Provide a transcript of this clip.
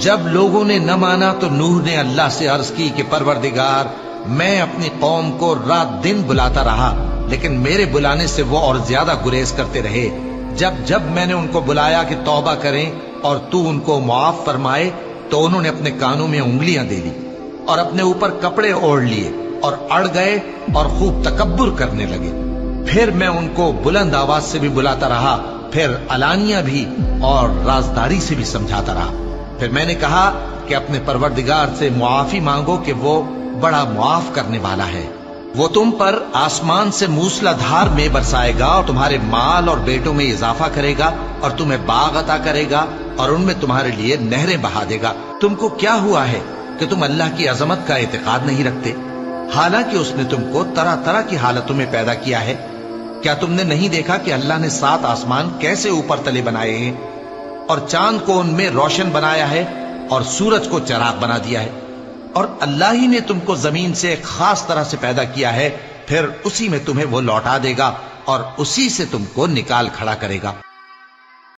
جب لوگوں نے نہ مانا تو نوح نے اللہ سے عرض کی کہ پروردگار، میں اپنی قوم کو رات دن بلاتا رہا، لیکن میرے بلانے سے وہ اور زیادہ گریز کرتے رہے۔ جب جب میں نے ان کو بلایا کہ توبہ کریں اور تو ان کو معاف فرمائے، تو انہوں نے اپنے کانوں میں انگلیاں دے لی اور اپنے اوپر کپڑے اوڑھ لیے اور اڑ گئے اور خوب تکبر کرنے لگے۔ پھر میں ان کو بلند آواز سے بھی بلاتا رہا، پھر علانیہ بھی اور رازداری سے بھی سمجھاتا رہا۔ پھر میں نے کہا کہ اپنے پروردگار سے معافی مانگو کہ وہ بڑا معاف کرنے والا ہے۔ وہ تم پر آسمان سے موسلا دھار میں برسائے گا اور تمہارے مال اور بیٹوں میں اضافہ کرے گا اور تمہیں باغ عطا کرے گا اور ان میں تمہارے لیے نہریں بہا دے گا۔ تم کو کیا ہوا ہے کہ تم اللہ کی عظمت کا اعتقاد نہیں رکھتے، حالانکہ اس نے تم کو طرح طرح کی حالتوں میں پیدا کیا ہے؟ کیا تم نے نہیں دیکھا کہ اللہ نے 7 آسمان کیسے اوپر تلے بنائے ہیں اور چاند کو ان میں روشن بنایا ہے اور سورج کو چراغ بنا دیا ہے؟ اور اللہ ہی نے تم کو زمین سے ایک خاص طرح سے پیدا کیا ہے، پھر اسی میں تمہیں وہ لوٹا دے گا اور اسی سے تم کو نکال کھڑا کرے گا۔